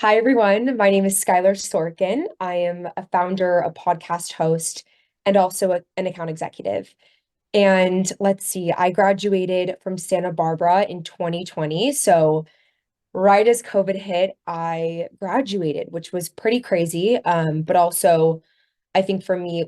Hi, everyone. My name is Skylar Sorkin. I am a founder, a podcast host, and also an account executive. And let's see, I graduated from Santa Barbara in 2020. So, right as COVID hit, I graduated, which was pretty crazy. But also, I think for me,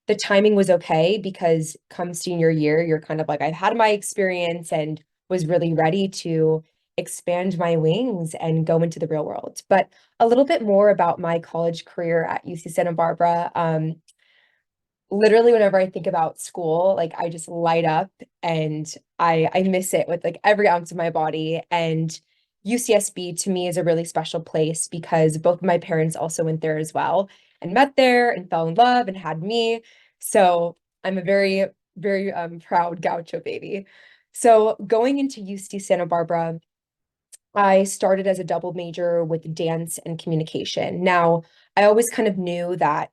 the timing was okay because come senior year, you're kind of like, I've had my experience and was really ready to expand my wings and go into the real world. But a little bit more about my college career at UC Santa Barbara. Literally, whenever I think about school, like I just light up and I miss it with like every ounce of my body. And UCSB to me is a really special place because both of my parents also went there as well and met there and fell in love and had me. So I'm a very proud gaucho baby. So going into UC Santa Barbara, I started as a double major with dance and communication. Now, I always kind of knew that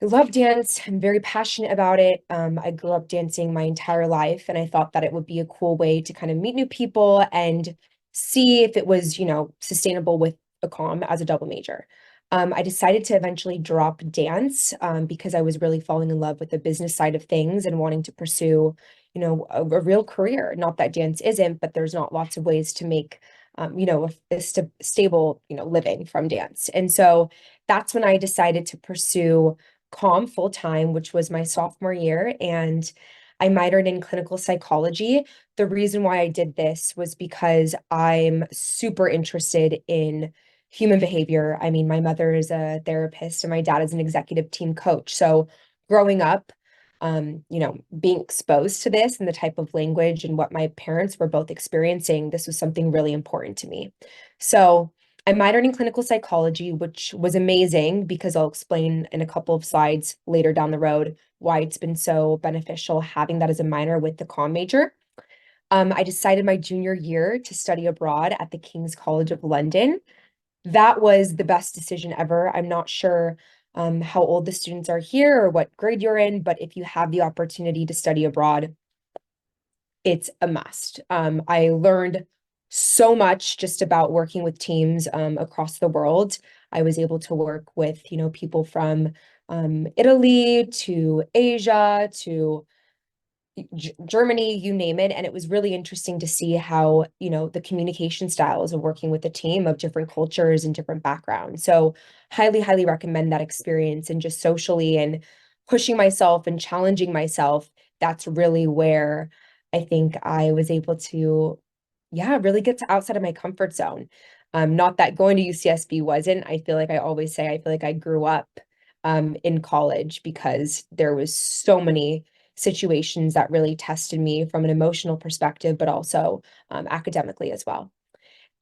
I love dance. I'm very passionate about it. I grew up dancing my entire life, and I thought that it would be a cool way to kind of meet new people and see if it was, sustainable with a comm as a double major. I decided to eventually drop dance because I was really falling in love with the business side of things and wanting to pursue, a real career. Not that dance isn't, but there's not lots of ways to make, a stable, living from dance. And so that's when I decided to pursue comm full time, which was my sophomore year, and I minored in clinical psychology. The reason why I did this was because I'm super interested in human behavior. I mean, my mother is a therapist and my dad is an executive team coach. So growing up, being exposed to this and the type of language and what my parents were both experiencing, this was something really important to me. So I minored in clinical psychology, which was amazing because I'll explain in a couple of slides later down the road why it's been so beneficial having that as a minor with the comm major. I decided my junior year to study abroad at the King's College of London. That was the best decision ever. I'm not sure how old the students are here or what grade you're in, but if you have the opportunity to study abroad, it's a must. I learned so much just about working with teams across the world. I was able to work with, people from Italy to Asia to Germany, you name it. And it was really interesting to see how, the communication styles of working with a team of different cultures and different backgrounds. So highly, highly recommend that experience and just socially and pushing myself and challenging myself. That's really where I think I was able to, yeah, really get to outside of my comfort zone. Not that going to UCSB wasn't. I feel like I always say I feel like I grew up in college because there was so many situations that really tested me from an emotional perspective, but also academically as well.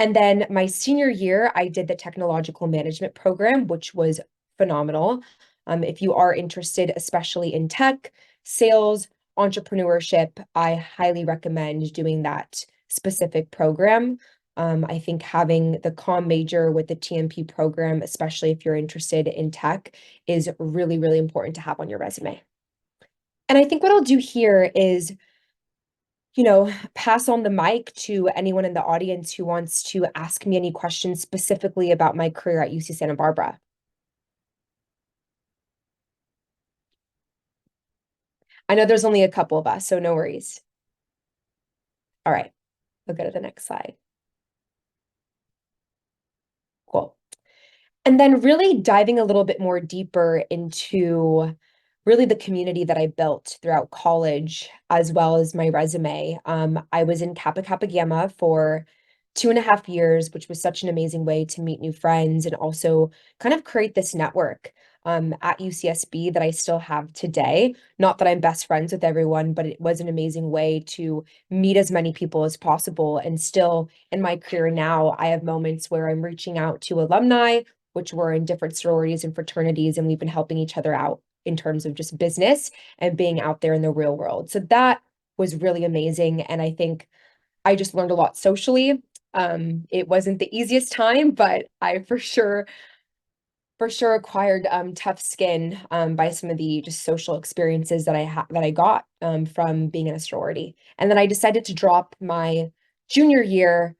And then my senior year, I did the technological management program, which was phenomenal. If you are interested, especially in tech, sales, entrepreneurship, I highly recommend doing that specific program. I think having the comm major with the TMP program, especially if you're interested in tech, is really, really important to have on your resume. And I think what I'll do here is, pass on the mic to anyone in the audience who wants to ask me any questions specifically about my career at UC Santa Barbara. I know there's only a couple of us, so no worries. All right, we'll go to the next slide. Cool. And then really diving a little bit more deeper into really the community that I built throughout college, as well as my resume. I was in Kappa Kappa Gamma for 2.5 years, which was such an amazing way to meet new friends and also kind of create this network at UCSB that I still have today. Not that I'm best friends with everyone, but it was an amazing way to meet as many people as possible. And still in my career now, I have moments where I'm reaching out to alumni, which were in different sororities and fraternities, and we've been helping each other out in terms of just business and being out there in the real world. So that was really amazing. And I think I just learned a lot socially. It wasn't the easiest time, but I for sure acquired tough skin by some of the just social experiences that I got from being in a sorority. And then I decided to drop my junior year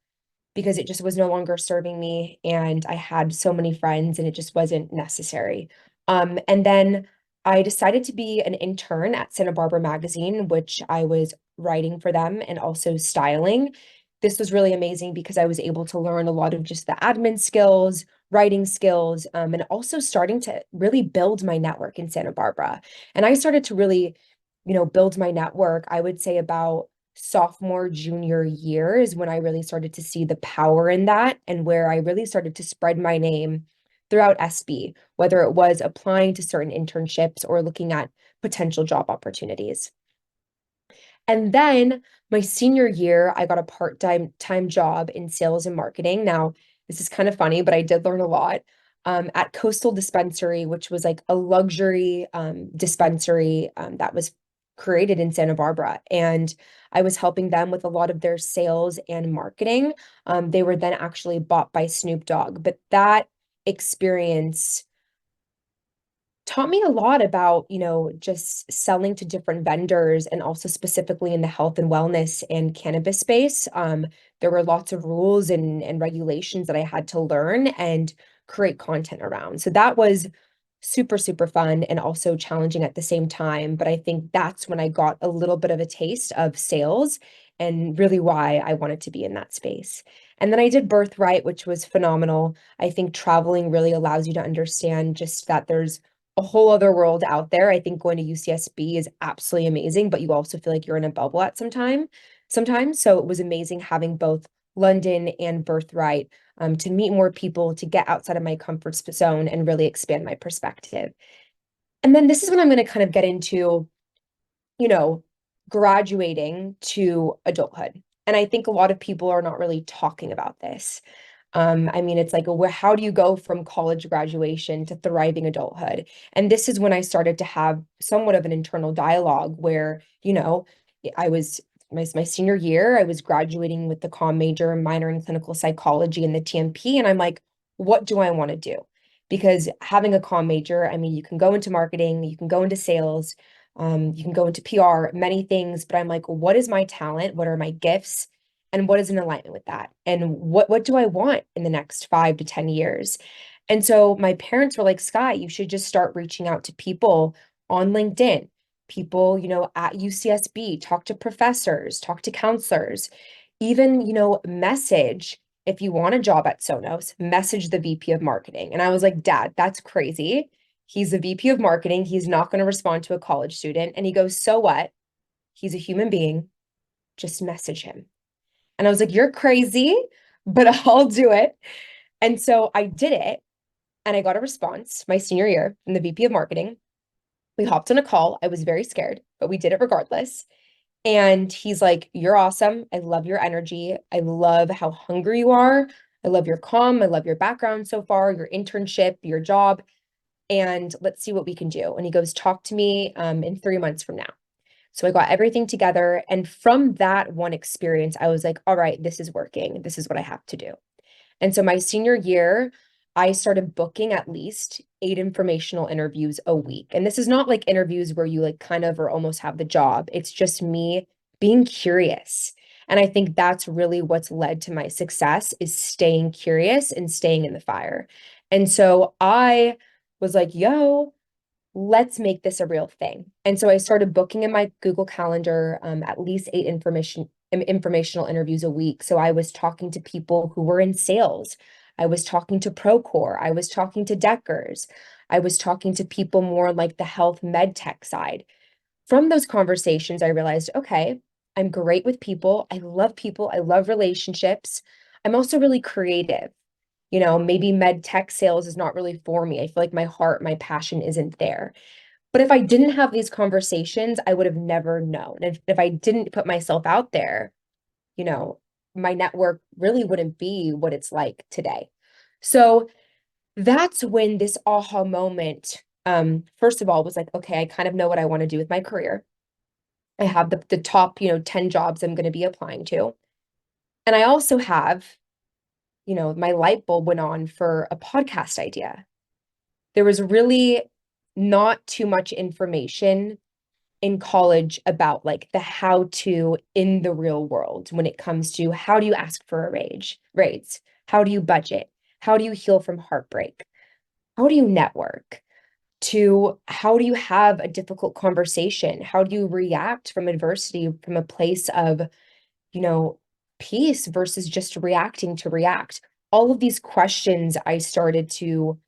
because it just was no longer serving me. And I had so many friends and it just wasn't necessary. And then I decided to be an intern at Santa Barbara Magazine, which I was writing for them and also styling. This was really amazing because I was able to learn a lot of just the admin skills, writing skills, and also starting to really build my network in Santa Barbara. And I started to really, build my network, I would say about sophomore, junior year is when I really started to see the power in that and where I really started to spread my name throughout SB, whether it was applying to certain internships or looking at potential job opportunities. And then my senior year, I got a part-time job in sales and marketing. Now, this is kind of funny, but I did learn a lot at Coastal Dispensary, which was like a luxury dispensary that was created in Santa Barbara. And I was helping them with a lot of their sales and marketing. They were then actually bought by Snoop Dogg. But that experience taught me a lot about, just selling to different vendors and also specifically in the health and wellness and cannabis space. There were lots of rules and regulations that I had to learn and create content around. So that was super, super fun and also challenging at the same time. But I think that's when I got a little bit of a taste of sales and really why I wanted to be in that space. And then I did Birthright, which was phenomenal. I think traveling really allows you to understand just that there's a whole other world out there. I think going to UCSB is absolutely amazing, but you also feel like you're in a bubble at sometimes. So it was amazing having both London and Birthright to meet more people, to get outside of my comfort zone and really expand my perspective. And then this is when I'm going to kind of get into, you know, graduating to adulthood. And I think a lot of people are not really talking about this. I mean, it's like, where, how do you go from college graduation to thriving adulthood? And this is when I started to have somewhat of an internal dialogue where, I was my senior year, I was graduating with the comm major and minor in clinical psychology and the TMP. And I'm like, what do I want to do? Because having a comm major, I mean, you can go into marketing, you can go into sales, you can go into PR, many things, but I'm like, what is my talent? What are my gifts? And what is in alignment with that? And what do I want in the next 5 to 10 years? And so my parents were like, Sky, you should just start reaching out to people on LinkedIn, people, at UCSB, talk to professors, talk to counselors, even, message if you want a job at Sonos, message the VP of marketing. And I was like, Dad, that's crazy. He's the VP of marketing. He's not going to respond to a college student. And he goes, so what? He's a human being. Just message him. And I was like, you're crazy, but I'll do it. And so I did it. And I got a response my senior year from the VP of marketing. We hopped on a call. I was very scared, but we did it regardless. And he's like, you're awesome. I love your energy. I love how hungry you are. I love your calm. I love your background so far, your internship, your job. And let's see what we can do. And he goes, talk to me in 3 months from now. So I got everything together. And from that one experience, I was like, all right, this is working. This is what I have to do. And so my senior year, I started booking at least 8 informational interviews a week. And this is not like interviews where you like kind of or almost have the job. It's just me being curious. And I think that's really what's led to my success is staying curious and staying in the fire. And so I was like, yo, let's make this a real thing. And so I started booking in my Google Calendar at least 8 informational interviews a week. So I was talking to people who were in sales. I was talking to Procore. I was talking to Deckers. I was talking to people more like the health med tech side. From those conversations, I realized, okay, I'm great with people. I love people. I love relationships. I'm also really creative. Maybe med tech sales is not really for me. I feel like my heart, my passion isn't there. But if I didn't have these conversations, I would have never known. If I didn't put myself out there, you know, my network really wouldn't be what it's like today. So that's when this aha moment, first of all, was like, okay, I kind of know what I want to do with my career. I have the top, 10 jobs I'm going to be applying to. And I also have, my light bulb went on for a podcast idea. There was really not too much information in college about like the how to in the real world when it comes to how do you ask for a raise? How do you budget? How do you heal from heartbreak? How do you network? To how do you have a difficult conversation? How do you react from adversity from a place of, you know, peace versus just reacting to react? All of these questions I started to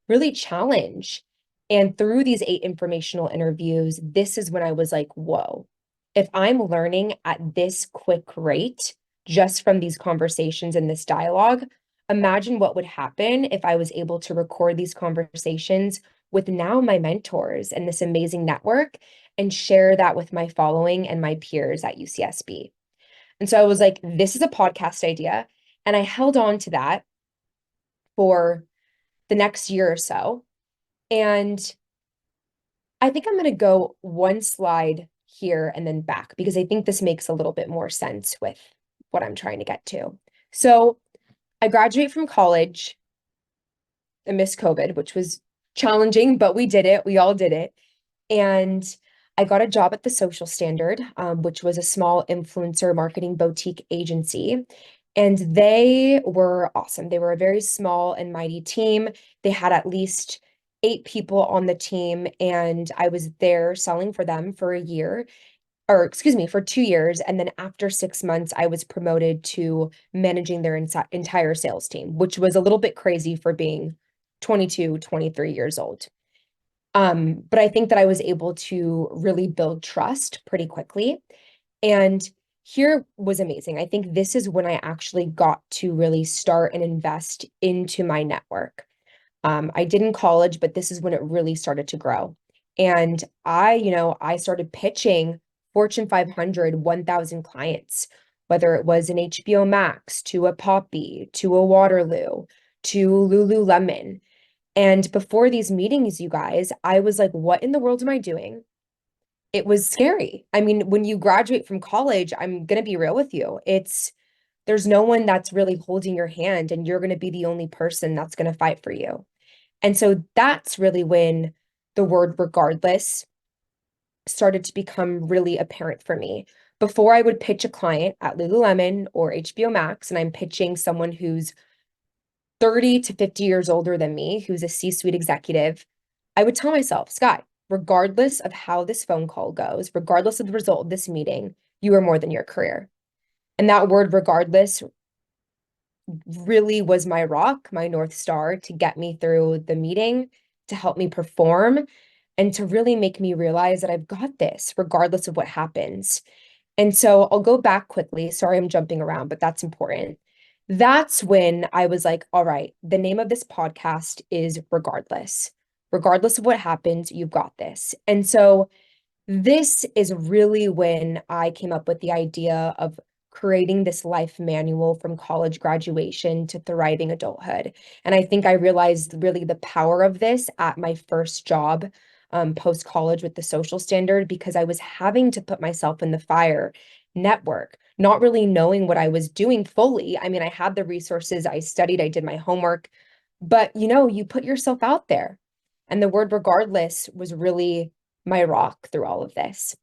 really challenge. And through these 8 informational interviews, this is when I was like, whoa, if I'm learning at this quick rate just from these conversations and this dialogue, imagine what would happen if I was able to record these conversations with now my mentors and this amazing network and share that with my following and my peers at UCSB. And so I was like, this is a podcast idea. And I held on to that for the next year or so. And I think I'm going to go one slide here and then back because I think this makes a little bit more sense with what I'm trying to get to. So I graduate from college amidst COVID, which was challenging, but we did it. We all did it. And I got a job at the Social Standard, which was a small influencer marketing boutique agency. And they were awesome. They were a very small and mighty team. They had at least 8 people on the team, and I was there selling for them for a year, or excuse me, for 2 years. And then after 6 months, I was promoted to managing their entire sales team, which was a little bit crazy for being 22, 23 years old. But I think that I was able to really build trust pretty quickly. And here was amazing. I think this is when I actually got to really start and invest into my network. I did in college, but this is when it really started to grow. And I started pitching Fortune 500, 1,000 clients, whether it was an HBO Max to a Poppy, to a Waterloo, to Lululemon. And before these meetings, you guys, I was like, what in the world am I doing? It was scary. I mean, when you graduate from college, I'm going to be real with you. There's no one that's really holding your hand, and you're going to be the only person that's going to fight for you. And so that's really when the word regardless started to become really apparent for me. Before I would pitch a client at Lululemon or HBO Max, and I'm pitching someone who's 30 to 50 years older than me, who's a C-suite executive, I would tell myself, Sky, regardless of how this phone call goes, regardless of the result of this meeting, you are more than your career. And that word regardless really was my rock, my North Star to get me through the meeting, to help me perform, and to really make me realize that I've got this regardless of what happens. And so I'll go back quickly. Sorry, I'm jumping around, but that's important. That's when I was like, all right, the name of this podcast is Regardless. Regardless of what happens, you've got this. And so this is really when I came up with the idea of creating this life manual from college graduation to thriving adulthood. And I think I realized really the power of this at my first job post-college with the Social Standard, because I was having to put myself in the fire, network, not really knowing what I was doing fully. I mean, I had the resources, I studied, I did my homework, but you put yourself out there. And the word regardless was really my rock through all of this.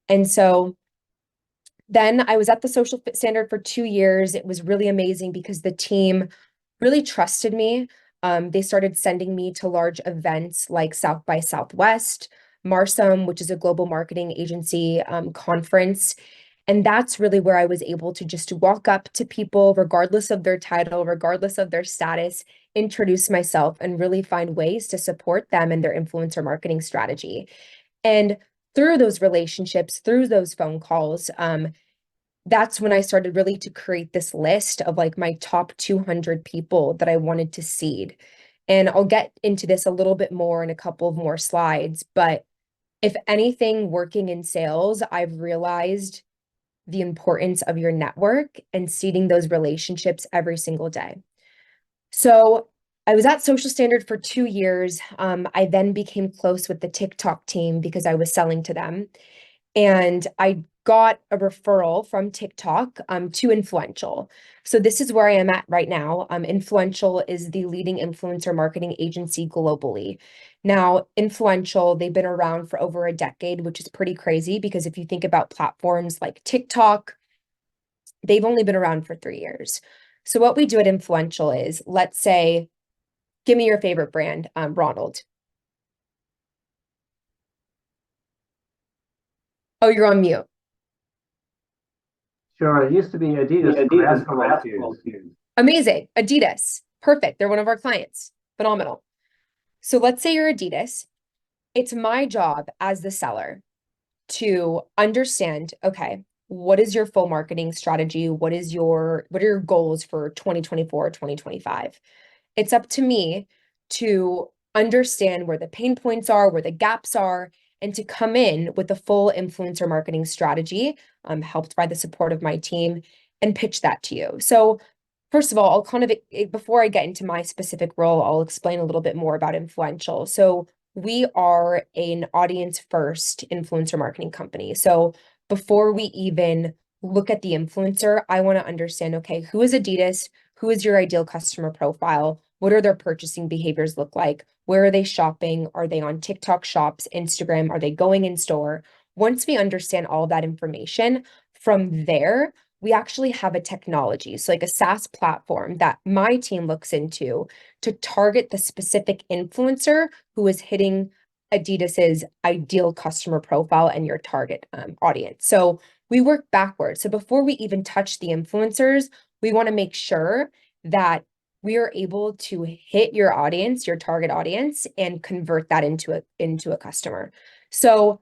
And so then I was at the Social Standard for 2 years. It was really amazing because the team really trusted me. They started sending me to large events like South by Southwest, Marsum, which is a global marketing agency conference. And that's really where I was able to just walk up to people, regardless of their title, regardless of their status, introduce myself and really find ways to support them in their influencer marketing strategy. And through those relationships, through those phone calls, that's when I started really to create this list of like my top 200 people that I wanted to seed. And I'll get into this a little bit more in a couple of more slides. But if anything, working in sales, I've realized the importance of your network and seeding those relationships every single day. So I was at Social Standard for 2 years. I then became close with the TikTok team because I was selling to them. And I got a referral from TikTok to Influential. So this is where I am at right now. Influential is the leading influencer marketing agency globally. Now, Influential, they've been around for over a decade, which is pretty crazy because if you think about platforms like TikTok, they've only been around for 3 years. So what we do at Influential is, let's say, give me your favorite brand, Ronald. Oh, you're on mute. Sure, it used to be Adidas for basketball shoes. Amazing. Adidas. Perfect. They're one of our clients. Phenomenal. So let's say you're Adidas. It's my job as the seller to understand, okay, what is your full marketing strategy? What are your goals for 2024, 2025? It's up to me to understand where the pain points are, where the gaps are, and to come in with a full influencer marketing strategy, helped by the support of my team, and pitch that to you. So first of all, I'll kind of, before I get into my specific role, I'll explain a little bit more about Influential. So we are an audience first influencer marketing company. So before we even look at the influencer, I want to understand, okay, who is Adidas? Who is your ideal customer profile? What are their purchasing behaviors look like? Where are they shopping? Are they on TikTok shops, Instagram? Are they going in store? Once we understand all that information, from there, we actually have a technology, so like a SaaS platform that my team looks into to target the specific influencer who is hitting Adidas's ideal customer profile and your target audience. So we work backwards. So before we even touch the influencers, we want to make sure that we are able to hit your audience, your target audience, and convert that into a customer. So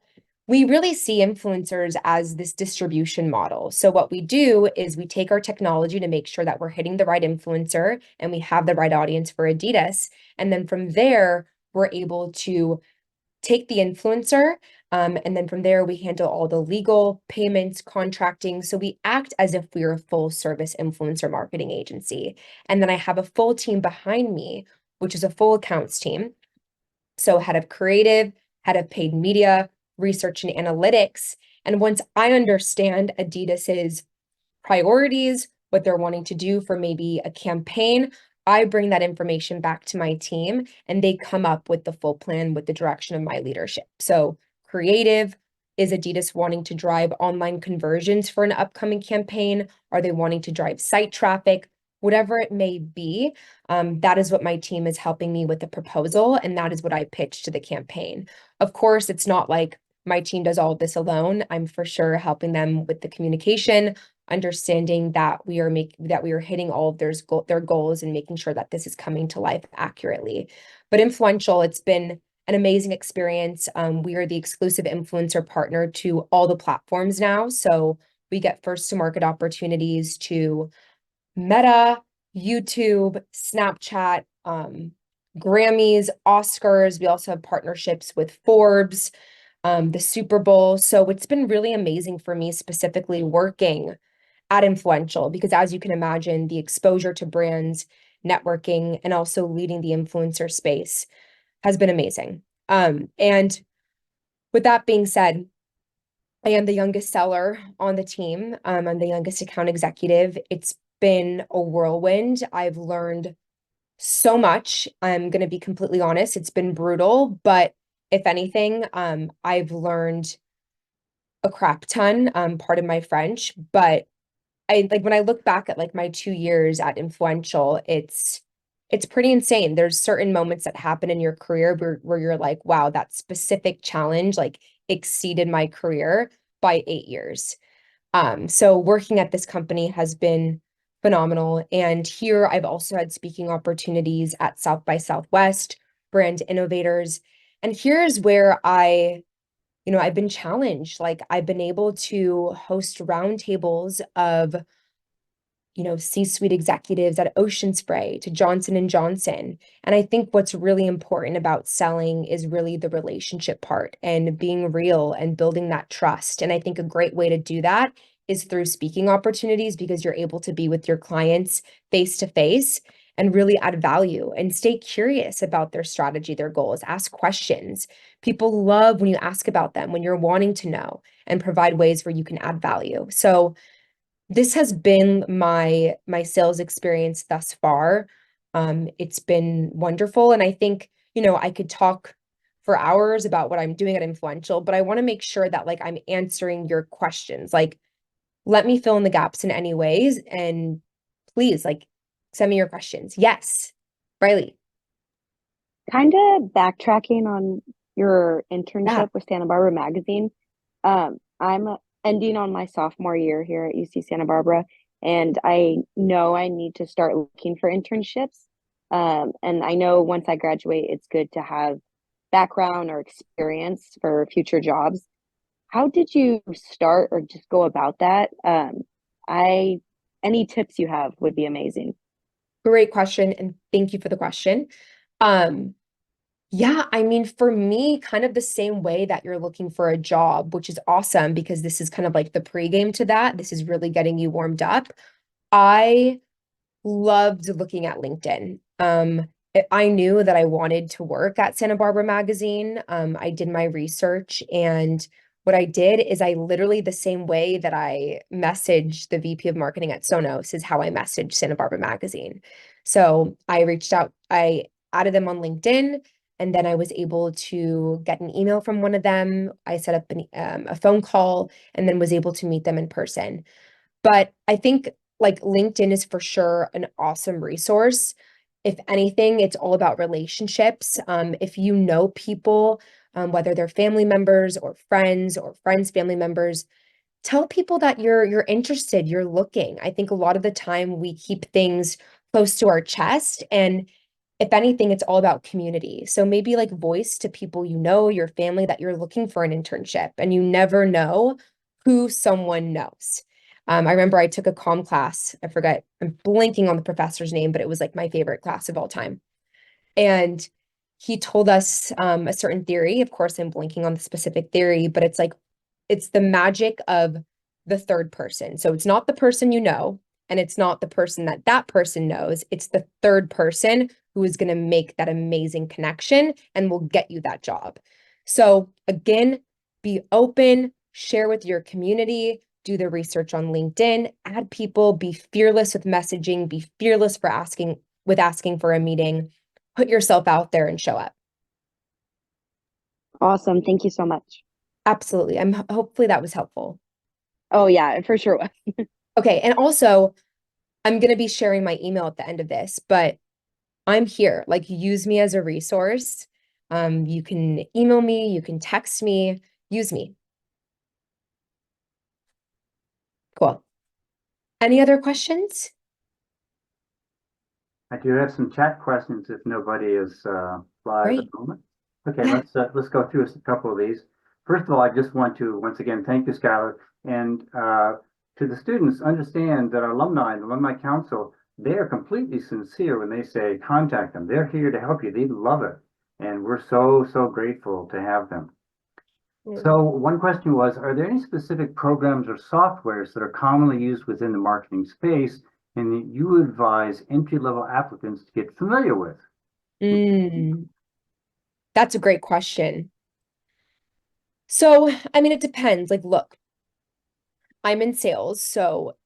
we really see influencers as this distribution model. So what we do is we take our technology to make sure that we're hitting the right influencer and we have the right audience for Adidas. And then from there, we're able to take the influencer, and then from there, we handle all the legal payments, contracting. So we act as if we're a full service influencer marketing agency. And then I have a full team behind me, which is a full accounts team. So head of creative, head of paid media, research and analytics. And once I understand Adidas's priorities, what they're wanting to do for maybe a campaign, I bring that information back to my team and they come up with the full plan with the direction of my leadership. So creative, is Adidas wanting to drive online conversions for an upcoming campaign? Are they wanting to drive site traffic? Whatever it may be, that is what my team is helping me with the proposal, and that is what I pitch to the campaign. Of course, it's not like my team does all of this alone. I'm for sure helping them with the communication, understanding that we are hitting all of their goals and making sure that this is coming to life accurately. But Influential, it's been an amazing experience. We are the exclusive influencer partner to all the platforms now. So we get first to market opportunities to Meta, YouTube, Snapchat, Grammys, Oscars. We also have partnerships with Forbes, the Super Bowl. So it's been really amazing for me, specifically working at Influential, because as you can imagine, the exposure to brands, networking, and also leading the influencer space has been amazing. And with that being said, I am the youngest seller on the team. I'm the youngest account executive. It's been a whirlwind. I've learned so much. I'm going to be completely honest. It's been brutal, but if anything, I've learned a crap ton, pardon my French, but when I look back at like my 2 years at Influential, it's pretty insane. There's certain moments that happen in your career where you're like, wow, that specific challenge like exceeded my career by 8 years. So working at this company has been phenomenal. And here I've also had speaking opportunities at South by Southwest, Brand Innovators. And here's where I've been challenged. Like I've been able to host roundtables of C-suite executives at Ocean Spray to Johnson and Johnson. And I think what's really important about selling is really the relationship part and being real and building that trust. And I think a great way to do that is through speaking opportunities, because you're able to be with your clients face to face and really add value and stay curious about their strategy, their goals, ask questions. People love when you ask about them, when you're wanting to know. and provide ways where you can add value. So this has been my sales experience thus far. It's been wonderful. And I think, I could talk for hours about what I'm doing at Influential, but I want to make sure that like I'm answering your questions. Like, let me fill in the gaps in any ways. And please, like, send me your questions. Yes, Riley. Kind of backtracking on your Yeah. internship with Santa Barbara Magazine. I'm ending on my sophomore year here at UC Santa Barbara, and I know I need to start looking for internships. And I know once I graduate, it's good to have background or experience for future jobs. How did you start or just go about that? I Any tips you have would be amazing. Great question. And thank you for the question. Um, Yeah, I mean, for me, kind of the same way that you're looking for a job, which is awesome because this is kind of like the pregame to that. This is really getting you warmed up. I loved looking at LinkedIn. I knew that I wanted to work at Santa Barbara Magazine. I did my research, and what I did is I literally the same way that I messaged the VP of marketing at Sonos is how I messaged Santa Barbara Magazine. So I reached out, I added them on LinkedIn, and then I was able to get an email from one of them. I set up a phone call and then was able to meet them in person. But I think like LinkedIn is for sure an awesome resource. If anything, it's all about relationships. If you know people, whether they're family members or friends, family members, tell people that you're interested, you're looking. I think a lot of the time we keep things close to our chest, and if anything, it's all about community. So maybe like voice to people your family, that you're looking for an internship, and you never know who someone knows. I remember I took a comm class. I forget, I'm blanking on the professor's name, but it was like my favorite class of all time. And he told us a certain theory. Of course, I'm blanking on the specific theory, but it's like it's the magic of the third person. So it's not the person you know, and it's not the person that that person knows. It's the third person who is going to make that amazing connection and will get you that job. So again, be open, share with your community, do the research on LinkedIn, add people, be fearless with messaging, be fearless for asking for a meeting, put yourself out there and show up. Awesome. Thank you so much. Absolutely. Hopefully that was helpful. Oh, yeah, for sure. Okay. And also, I'm going to be sharing my email at the end of this, but I'm here. Like, use me as a resource. You can email me, you can text me, use me. Cool. Any other questions? I do have some chat questions if nobody is live at Great. the moment. Okay, Yeah. let's go through a couple of these. First of all, I just want to once again thank you, Skylar, and to the students, understand that our alumni and alumni council, they are completely sincere when they say contact them. They're here to help you. They love it, and we're so grateful to have them. So one question was, are there any specific programs or softwares that are commonly used within the marketing space and that you would advise entry-level applicants to get familiar with? That's a great question. So, I mean, it depends. Like, look, I'm in sales, so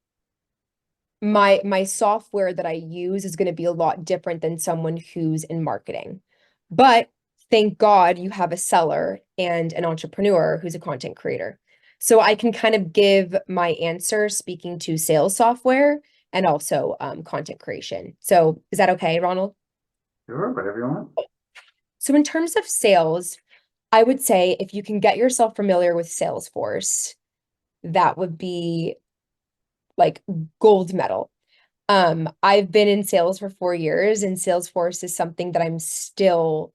my software that I use is going to be a lot different than someone who's in marketing. But thank God you have a seller and an entrepreneur who's a content creator. So I can kind of give my answer speaking to sales software and also content creation. So is that okay, Ronald? Sure, whatever you want. So in terms of sales, I would say if you can get yourself familiar with Salesforce, that would be like gold medal. I've been in sales for 4 years, and Salesforce is something that I'm still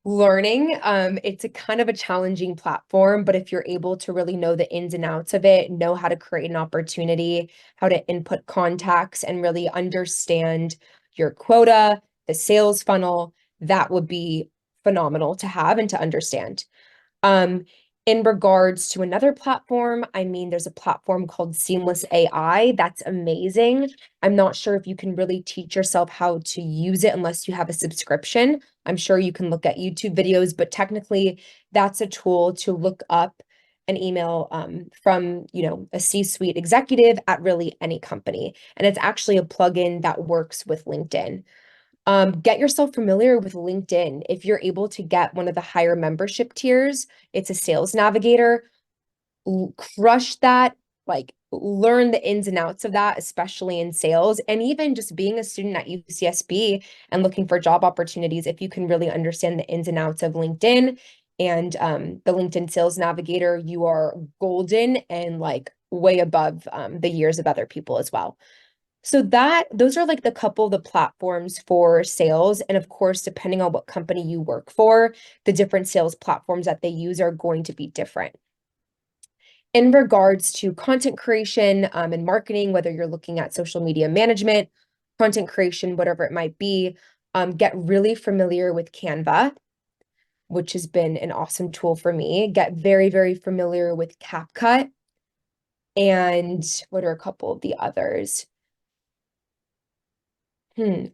learning. It's a kind of a challenging platform, but if you're able to really know the ins and outs of it, know how to create an opportunity, how to input contacts, and really understand your quota, the sales funnel, that would be phenomenal to have and to understand. Um, in regards to another platform, I mean, there's a platform called Seamless AI. That's amazing. I'm not sure if you can really teach yourself how to use it unless you have a subscription. I'm sure you can look at YouTube videos, but technically that's a tool to look up an email from, a C-suite executive at really any company. And it's actually a plugin that works with LinkedIn. Get yourself familiar with LinkedIn. If you're able to get one of the higher membership tiers, it's a sales navigator. Crush that, like learn the ins and outs of that, especially in sales. And even just being a student at UCSB and looking for job opportunities, if you can really understand the ins and outs of LinkedIn and the LinkedIn Sales Navigator, you are golden and like way above the years of other people as well. So those are like the couple of the platforms for sales. And of course, depending on what company you work for, the different sales platforms that they use are going to be different. In regards to content creation and marketing, whether you're looking at social media management, content creation, whatever it might be, get really familiar with Canva, which has been an awesome tool for me. Get very, very familiar with CapCut. And what are a couple of the others?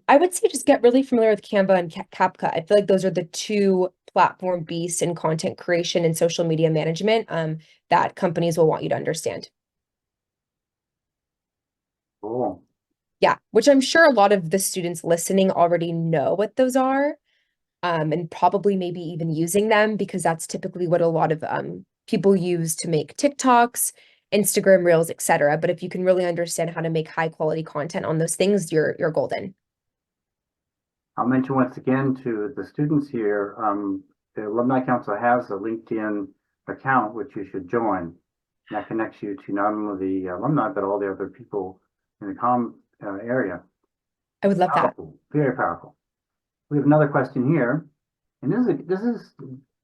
I would say just get really familiar with Canva and CapCut. I feel like those are the two platform beasts in content creation and social media management that companies will want you to understand. Cool. Yeah, which I'm sure a lot of the students listening already know what those are, and probably maybe even using them because that's typically what a lot of people use to make TikToks, Instagram Reels, etc. But if you can really understand how to make high quality content on those things, you're golden. I'll mention once again to the students here, the Alumni Council has a LinkedIn account, which you should join. That connects you to not only the alumni, but all the other people in the area. I would love that. Powerful, very powerful. We have another question here, and this is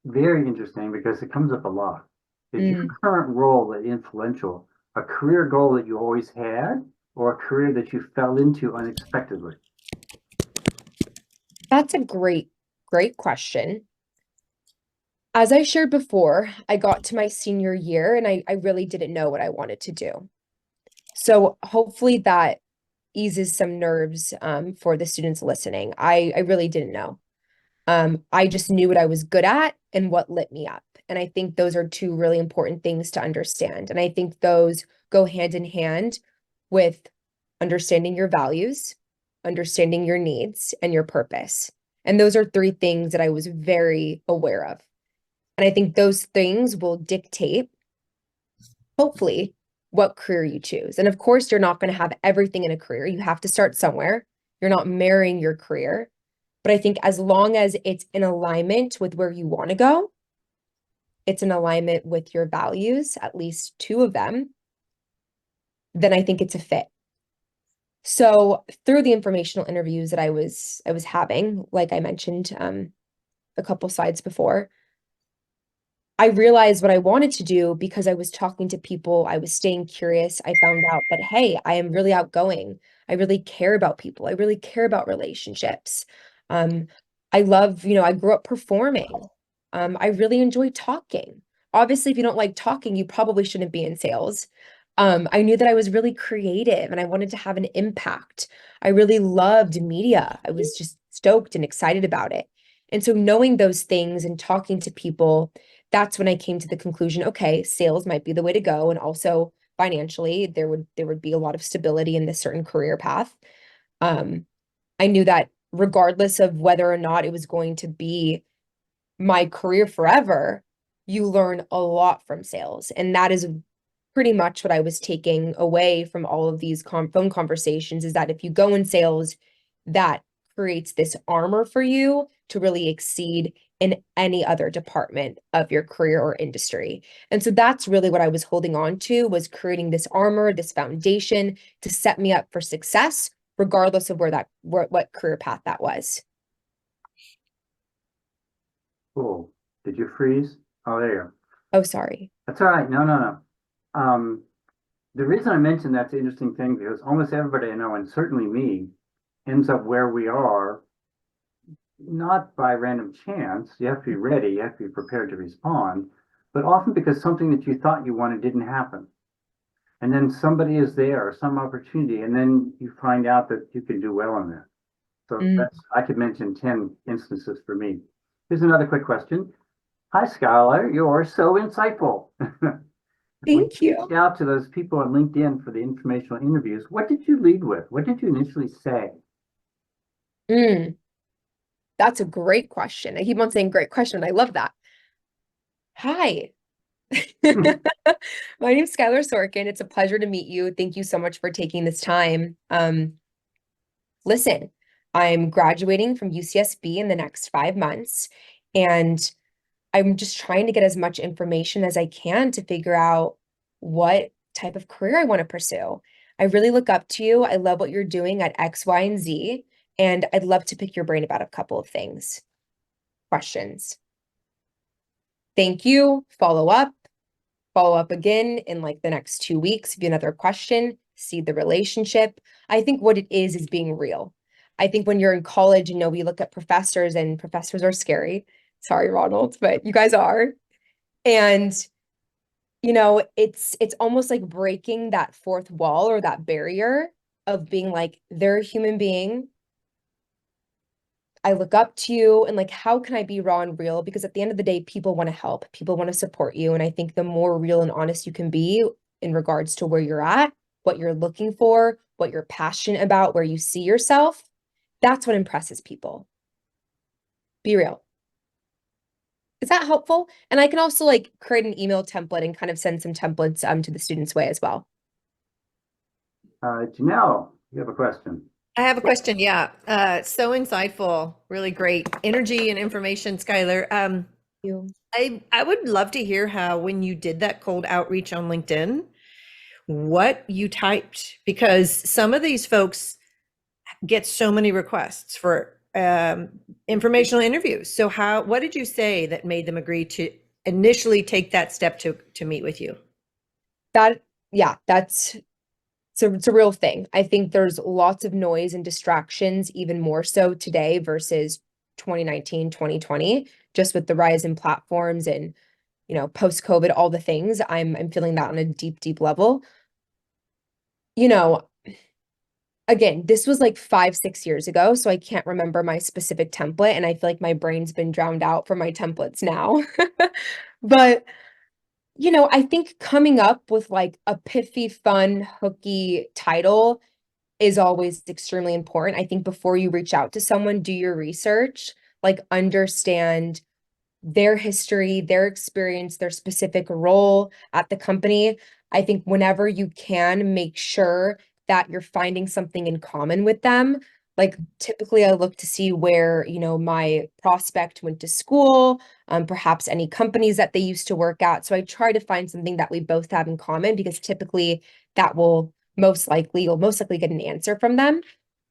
very interesting because it comes up a lot. Is your current role influential a career goal that you always had, or a career that you fell into unexpectedly? That's a great question. As I shared before, I got to my senior year and I really didn't know what I wanted to do. So hopefully that eases some nerves for the students listening. I really didn't know. I just knew what I was good at and what lit me up. And I think those are two really important things to understand. And I think those go hand in hand with understanding your values, understanding your needs, and your purpose. And those are three things that I was very aware of. And I think those things will dictate, hopefully, what career you choose. And of course, you're not going to have everything in a career. You have to start somewhere. You're not marrying your career. But I think as long as it's in alignment with where you want to go, it's in alignment with your values, at least two of them, then I think it's a fit. So through the informational interviews that I was having, like I mentioned a couple slides before, I realized what I wanted to do because I was talking to people, I was staying curious. I found out that, hey, I am really outgoing. I really care about people. I really care about relationships. I love, I grew up performing. I really enjoy talking. Obviously, if you don't like talking, you probably shouldn't be in sales. I knew that I was really creative and I wanted to have an impact. I really loved media. I was just stoked and excited about it. And so knowing those things and talking to people, that's when I came to the conclusion, okay, sales might be the way to go. And also financially, there would be a lot of stability in this certain career path. I knew that regardless of whether or not it was going to be my career forever, you learn a lot from sales. And that is pretty much what I was taking away from all of these phone conversations, is that if you go in sales, that creates this armor for you to really exceed in any other department of your career or industry. And so that's really what I was holding on to, was creating this armor, this foundation to set me up for success, regardless of what career path that was. Cool. Did you freeze? Oh, there you go. Oh, sorry. That's all right. No. The reason I mentioned that's an interesting thing, because almost everybody I know, and certainly me, ends up where we are, not by random chance. You have to be ready, you have to be prepared to respond, but often because something that you thought you wanted didn't happen. And then somebody is there, or some opportunity, and then you find out that you can do well in that. So I could mention 10 instances for me. Here's another quick question. Hi, Skylar. You're so insightful. When Thank you you. reached out to those people on LinkedIn for the informational interviews, what did you lead with? What did you initially say? Mm, that's a great question. I keep on saying great question. I love that. Hi. My name's Skylar Sorkin. It's a pleasure to meet you. Thank you so much for taking this time. Listen, I'm graduating from UCSB in the next 5 months, and I'm just trying to get as much information as I can to figure out what type of career I want to pursue. I really look up to you. I love what you're doing at X, Y, and Z, and I'd love to pick your brain about a couple of things. Questions. Thank you. Follow up again in like the next 2 weeks. If you have another question, see the relationship. I think what it is being real. I think when you're in college, we look at professors and professors are scary. Sorry, Ronald, but you guys are. And it's almost like breaking that fourth wall or that barrier of being like, they're a human being. I look up to you and like, how can I be raw and real? Because at the end of the day, people want to help, people want to support you. And I think the more real and honest you can be in regards to where you're at, what you're looking for, what you're passionate about, where you see yourself, that's what impresses people. Be real. Is that helpful? And I can also like create an email template and kind of send some templates to the students' way as well. Janelle, you have a question. I have a question. Yeah. So insightful, really great energy and information, Skylar. You. I would love to hear how, when you did that cold outreach on LinkedIn, what you typed, because some of these folks get so many requests for informational interviews. So what did you say that made them agree to initially take that step to meet with you? It's a real thing. I think there's lots of noise and distractions, even more so today versus 2019, 2020, just with the rise in platforms and, post-COVID, all the things. I'm feeling that on a deep, deep level. Again, this was like 5, 6 years ago, so I can't remember my specific template, and I feel like my brain's been drowned out for my templates now. But I think coming up with like a pithy, fun, hooky title is always extremely important. I think before you reach out to someone, do your research, like understand their history, their experience, their specific role at the company. I think whenever you can, make sure that you're finding something in common with them. Like typically I look to see where, my prospect went to school, perhaps any companies that they used to work at. So I try to find something that we both have in common because typically that will you'll most likely get an answer from them.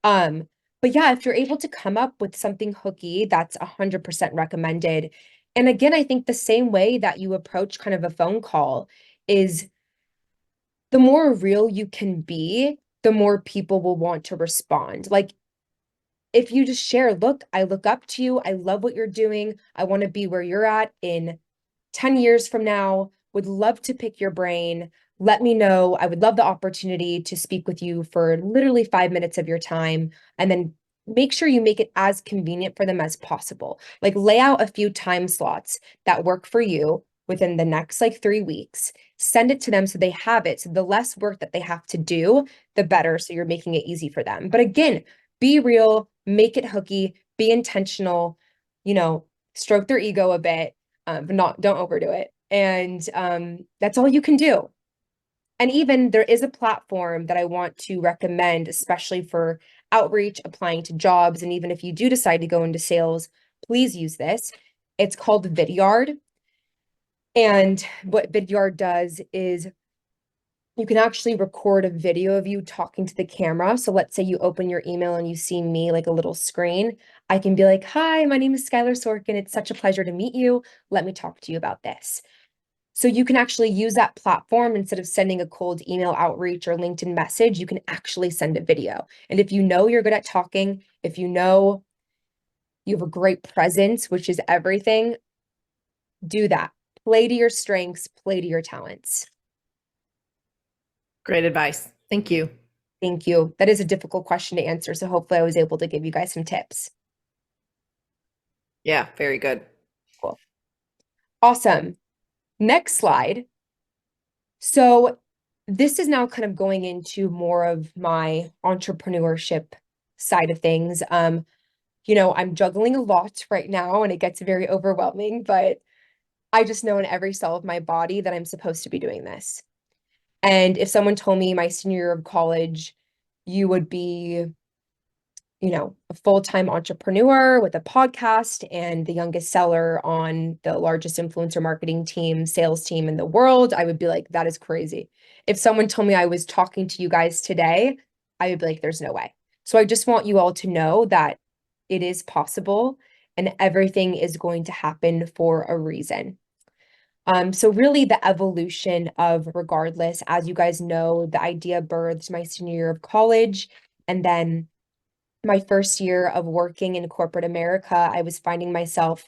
But yeah, if you're able to come up with something hooky, that's 100% recommended. And again, I think the same way that you approach kind of a phone call is the more real you can be, the more people will want to respond. Like if you just share, look, I look up to you. I love what you're doing. I want to be where you're at in 10 years from now. Would love to pick your brain. Let me know. I would love the opportunity to speak with you for literally 5 minutes of your time. And then make sure you make it as convenient for them as possible. Like lay out a few time slots that work for you within the next like 3 weeks. Send it to them so they have it. So the less work that they have to do, the better. So you're making it easy for them. But again, be real, make it hooky, be intentional, stroke their ego a bit, but don't overdo it. And that's all you can do. And even there is a platform that I want to recommend, especially for outreach, applying to jobs. And even if you do decide to go into sales, please use this. It's called Vidyard. And what Vidyard does is you can actually record a video of you talking to the camera. So let's say you open your email and you see me like a little screen. I can be like, hi, my name is Skylar Sorkin. It's such a pleasure to meet you. Let me talk to you about this. So you can actually use that platform instead of sending a cold email outreach or LinkedIn message, you can actually send a video. And if you know you're good at talking, if you know you have a great presence, which is everything, do that. Play to your strengths, play to your talents. Great advice. Thank you. Thank you. That is a difficult question to answer. So hopefully I was able to give you guys some tips. Yeah, very good. Cool. Awesome. Next slide. So this is now kind of going into more of my entrepreneurship side of things. I'm juggling a lot right now and it gets very overwhelming, but I just know in every cell of my body that I'm supposed to be doing this. And if someone told me my senior year of college, you would be, a full-time entrepreneur with a podcast and the youngest seller on the largest influencer marketing team, sales team in the world, I would be like, that is crazy. If someone told me I was talking to you guys today, I would be like, there's no way. So I just want you all to know that it is possible and everything is going to happen for a reason. So really the evolution of regardless, as you guys know, the idea birthed my senior year of college, and then my first year of working in corporate America, I was finding myself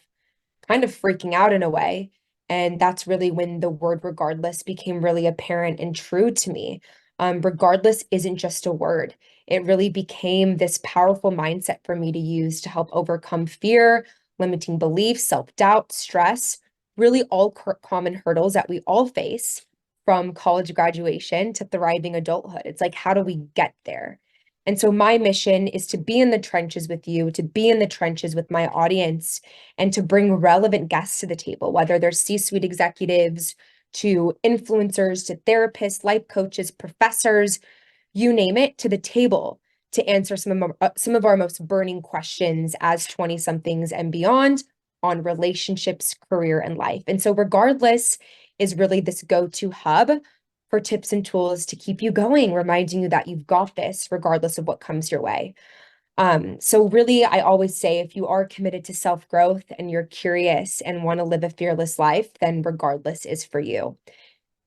kind of freaking out in a way. And that's really when the word regardless became really apparent and true to me. Regardless isn't just a word. It really became this powerful mindset for me to use to help overcome fear, limiting beliefs, self-doubt, stress, really all common hurdles that we all face from college graduation to thriving adulthood. It's like, how do we get there? And so my mission is to be in the trenches with you, to be in the trenches with my audience, and to bring relevant guests to the table, whether they're C-suite executives, to influencers, to therapists, life coaches, professors, you name it, to the table to answer some of our most burning questions as 20-somethings and beyond on relationships, career, and life. And so regardless is really this go-to hub for tips and tools to keep you going, reminding you that you've got this regardless of what comes your way. So really, I always say, if you are committed to self-growth and you're curious and want to live a fearless life, then regardless is for you.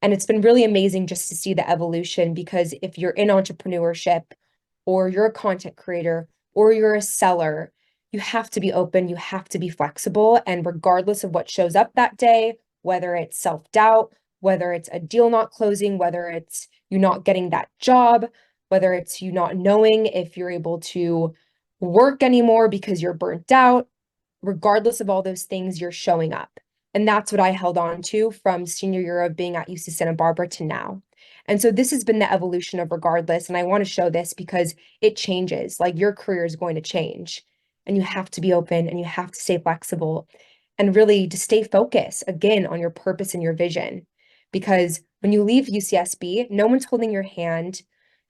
And it's been really amazing just to see the evolution, because if you're in entrepreneurship or you're a content creator or you're a seller, you have to be open, you have to be flexible. And regardless of what shows up that day, whether it's self-doubt, whether it's a deal not closing, whether it's you not getting that job, whether it's you not knowing if you're able to work anymore because you're burnt out, regardless of all those things, you're showing up. And that's what I held on to from senior year of being at UC Santa Barbara to now. And so this has been the evolution of regardless. And I want to show this because it changes. Like, your career is going to change and you have to be open and you have to stay flexible and really to stay focused again on your purpose and your vision. Because when you leave UCSB, no one's holding your hand.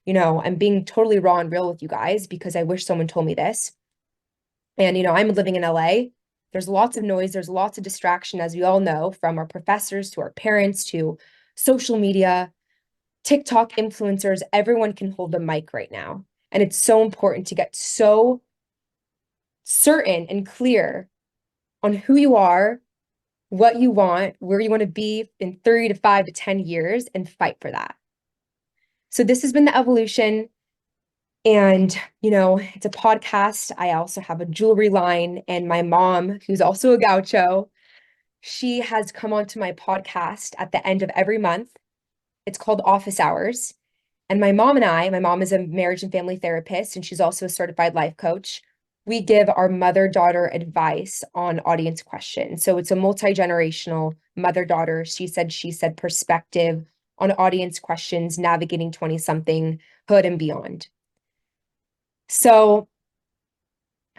I'm being totally raw and real with you guys because I wish someone told me this. And, I'm living in LA. There's lots of noise. There's lots of distraction, as we all know, from our professors to our parents to social media, TikTok influencers. Everyone can hold the mic right now. And it's so important to get so certain and clear on who you are, what you want, where you want to be in 3 to 5 to 10 years, and fight for that. So this has been the evolution. And, it's a podcast. I also have a jewelry line, and my mom, who's also a gaucho, she has come onto my podcast at the end of every month. It's called Office Hours. And my mom is a marriage and family therapist, and she's also a certified life coach. We give our mother-daughter advice on audience questions. So it's a multi-generational mother-daughter, she said perspective on audience questions, navigating 20-something hood and beyond. So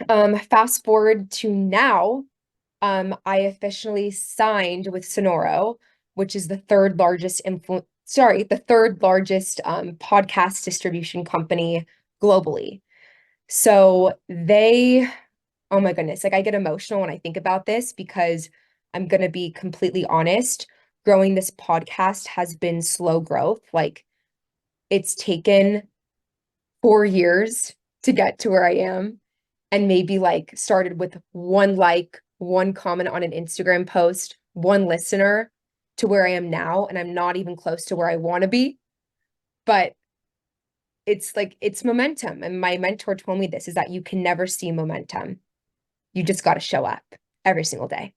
fast forward to now, I officially signed with Sonoro, which is the third largest podcast distribution company globally. So oh my goodness, like, I get emotional when I think about this because I'm going to be completely honest. Growing this podcast has been slow growth. Like, it's taken 4 years to get to where I am, and maybe like started with one comment on an Instagram post, one listener, to where I am now. And I'm not even close to where I want to be, but it's momentum. And my mentor told me this, is that you can never see momentum. You just got to show up every single day.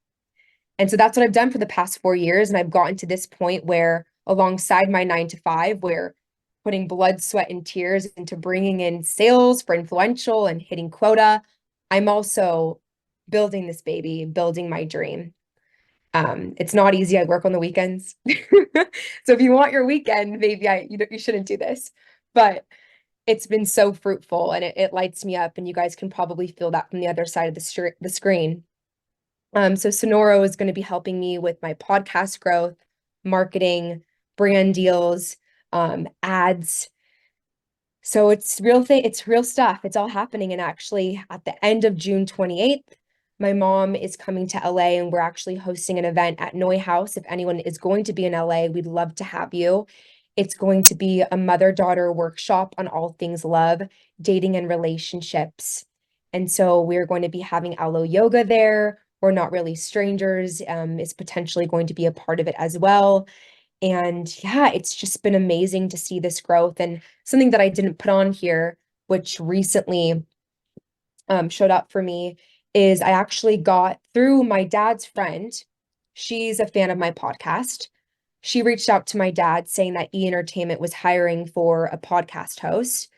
And so that's what I've done for the past 4 years. And I've gotten to this point where, alongside my 9 to 5, where putting blood, sweat, and tears into bringing in sales for influential and hitting quota, I'm also building this baby, building my dream. It's not easy. I work on the weekends. So if you want your weekend, maybe you shouldn't do this, but it's been so fruitful and it lights me up, and you guys can probably feel that from the other side of the screen. So Sonoro is going to be helping me with my podcast growth, marketing, brand deals, ads. So it's real thing, it's real stuff. It's all happening. And actually at the end of June 28th, my mom is coming to LA, and we're actually hosting an event at Noy House. If anyone is going to be in LA, we'd love to have you. It's going to be a mother-daughter workshop on all things love, dating, and relationships. And so we're going to be having Alo Yoga there. We're Not Really Strangers is potentially going to be a part of it as well. And yeah, it's just been amazing to see this growth. And something that I didn't put on here, which recently showed up for me, is I actually got through my dad's friend. She's a fan of my podcast. She reached out to my dad saying that E Entertainment was hiring for a podcast host.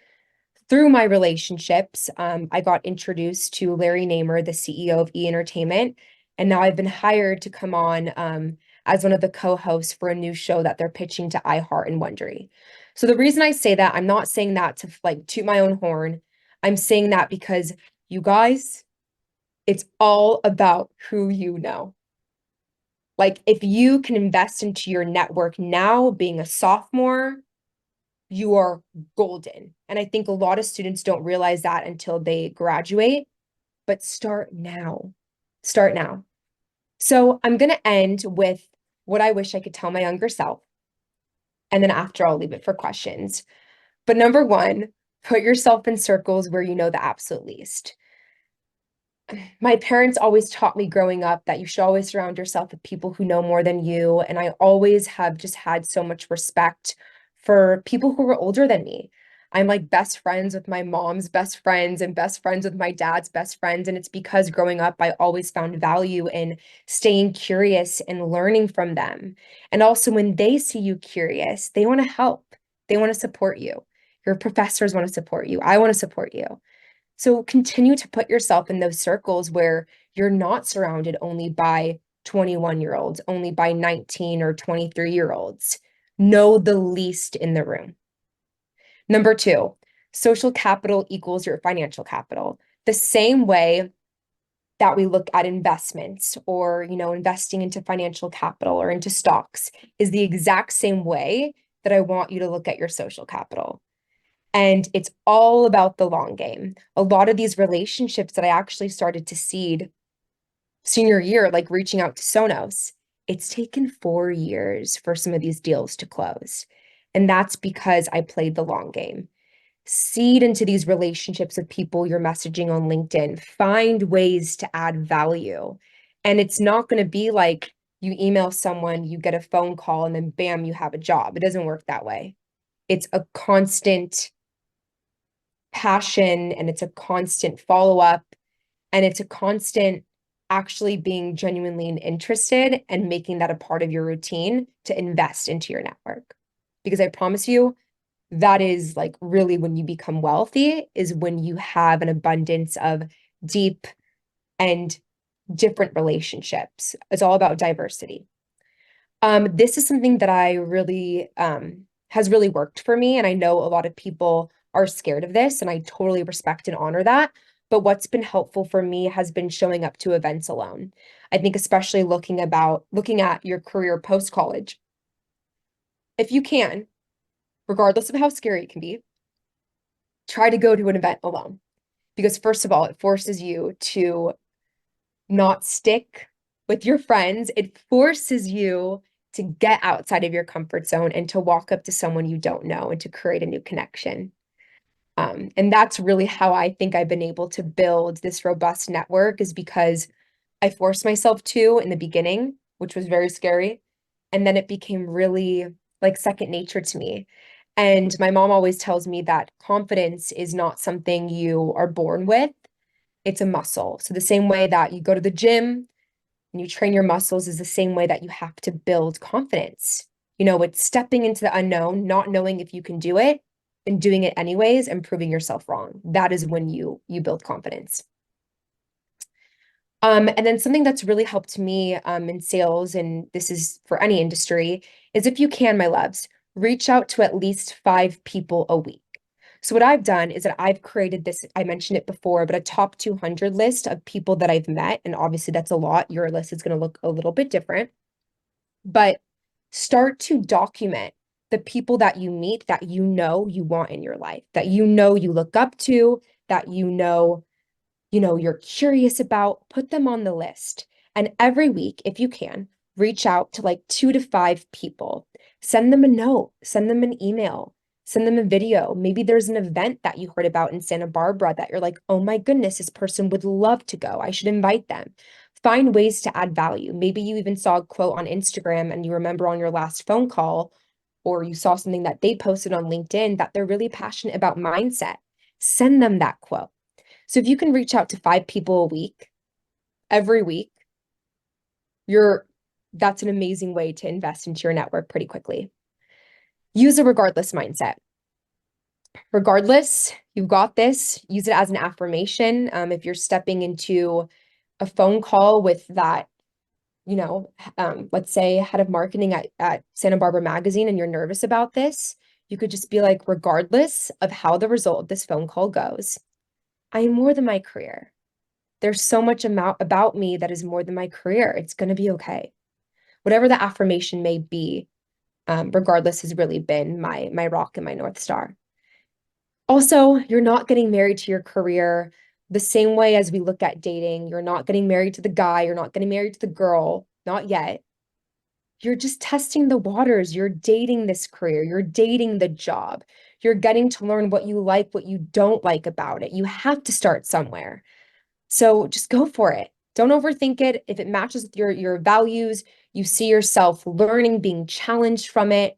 Through my relationships, I got introduced to Larry Namer, the CEO of E Entertainment, and now I've been hired to come on as one of the co-hosts for a new show that they're pitching to iHeart and Wondery. So the reason I say that, I'm not saying that to like toot my own horn. I'm saying that because you guys, it's all about who you know. Like if you can invest into your network now, being a sophomore, you are golden. And I think a lot of students don't realize that until they graduate, but start now. Start now. So I'm going to end with what I wish I could tell my younger self. And then after, I'll leave it for questions. But number one, put yourself in circles where you know the absolute least. My parents always taught me growing up that you should always surround yourself with people who know more than you. And I always have just had so much respect for people who were older than me. I'm like best friends with my mom's best friends and best friends with my dad's best friends. And it's because growing up, I always found value in staying curious and learning from them. And also when they see you curious, they want to help. They want to support you. Your professors want to support you. I want to support you. So continue to put yourself in those circles where you're not surrounded only by 21-year-olds, only by 19 or 23-year-olds. Know the least in the room. Number two, social capital equals your financial capital. The same way that we look at investments or, investing into financial capital or into stocks is the exact same way that I want you to look at your social capital. And it's all about the long game. A lot of these relationships that I actually started to seed senior year, like reaching out to Sonos, it's taken 4 years for some of these deals to close. And that's because I played the long game. Seed into these relationships with people you're messaging on LinkedIn. Find ways to add value. And it's not going to be like you email someone, you get a phone call, and then bam, you have a job. It doesn't work that way. It's a constant passion, and it's a constant follow-up, and it's a constant actually being genuinely interested and making that a part of your routine to invest into your network. Because I promise you, that is like really when you become wealthy, is when you have an abundance of deep and different relationships. It's all about diversity. This is something that I really has really worked for me, and I know a lot of people are scared of this, and I totally respect and honor that. But what's been helpful for me has been showing up to events alone. I think especially looking at your career post-college. If you can, regardless of how scary it can be, try to go to an event alone. Because first of all, it forces you to not stick with your friends. It forces you to get outside of your comfort zone and to walk up to someone you don't know and to create a new connection. And that's really how I think I've been able to build this robust network, is because I forced myself to in the beginning, which was very scary. And then it became really like second nature to me. And my mom always tells me that confidence is not something you are born with. It's a muscle. So the same way that you go to the gym and you train your muscles is the same way that you have to build confidence. It's stepping into the unknown, not knowing if you can do it, and doing it anyways and proving yourself wrong. That is when you build confidence. And then something that's really helped me in sales, and this is for any industry, is if you can, my loves, reach out to at least 5 people a week. So what I've done is that I've created this, I mentioned it before, but a top 200 list of people that I've met. And obviously that's a lot. Your list is going to look a little bit different, but start to document the people that you meet that you know you want in your life, that you know you look up to, that you're curious about. Put them on the list. And every week, if you can, reach out to like 2 to 5 people. Send them a note, send them an email, send them a video. Maybe there's an event that you heard about in Santa Barbara that you're like, oh my goodness, this person would love to go. I should invite them. Find ways to add value. Maybe you even saw a quote on Instagram and you remember on your last phone call, or you saw something that they posted on LinkedIn that they're really passionate about mindset. Send them that quote. So if you can reach out to 5 people a week, every week, that's an amazing way to invest into your network pretty quickly. Use a regardless mindset. Regardless, you've got this. Use it as an affirmation. If you're stepping into a phone call with that, let's say head of marketing at Santa Barbara Magazine, and you're nervous about this, you could just be like, regardless of how the result of this phone call goes, I am more than my career. There's so much about me that is more than my career. It's going to be okay. Whatever the affirmation may be, regardless has really been my rock and my North Star. Also, you're not getting married to your career the same way as we look at dating. You're not getting married to the guy. You're not getting married to the girl. Not yet. You're just testing the waters. You're dating this career. You're dating the job. You're getting to learn what you like, what you don't like about it. You have to start somewhere. So just go for it. Don't overthink it. If it matches with your values, you see yourself learning, being challenged from it.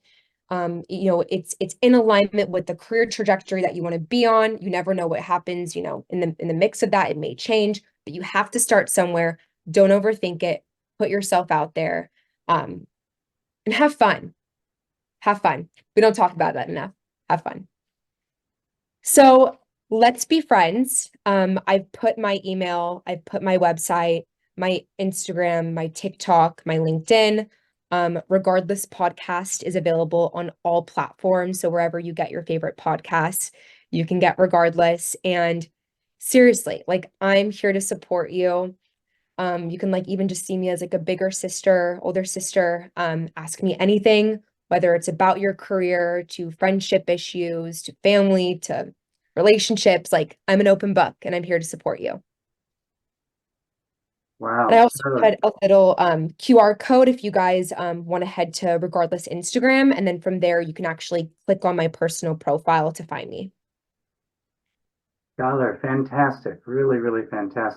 It's in alignment with the career trajectory that you want to be on. You never know what happens, in the mix of that, it may change, but you have to start somewhere. Don't overthink it. Put yourself out there, and have fun. Have fun. We don't talk about that enough. Have fun. So let's be friends. I've put my email, I've put my website, my Instagram, my TikTok, my LinkedIn. Regardless podcast is available on all platforms. So wherever you get your favorite podcasts, you can get Regardless. And seriously, like, I'm here to support you. You can even just see me as a bigger sister, older sister. Ask me anything, whether it's about your career, to friendship issues, to family, to relationships. I'm an open book and I'm here to support you. Wow. And I also put a little QR code if you guys want to head to Regardless Instagram. And then from there, you can actually click on my personal profile to find me. Skylar, fantastic. Really, really fantastic.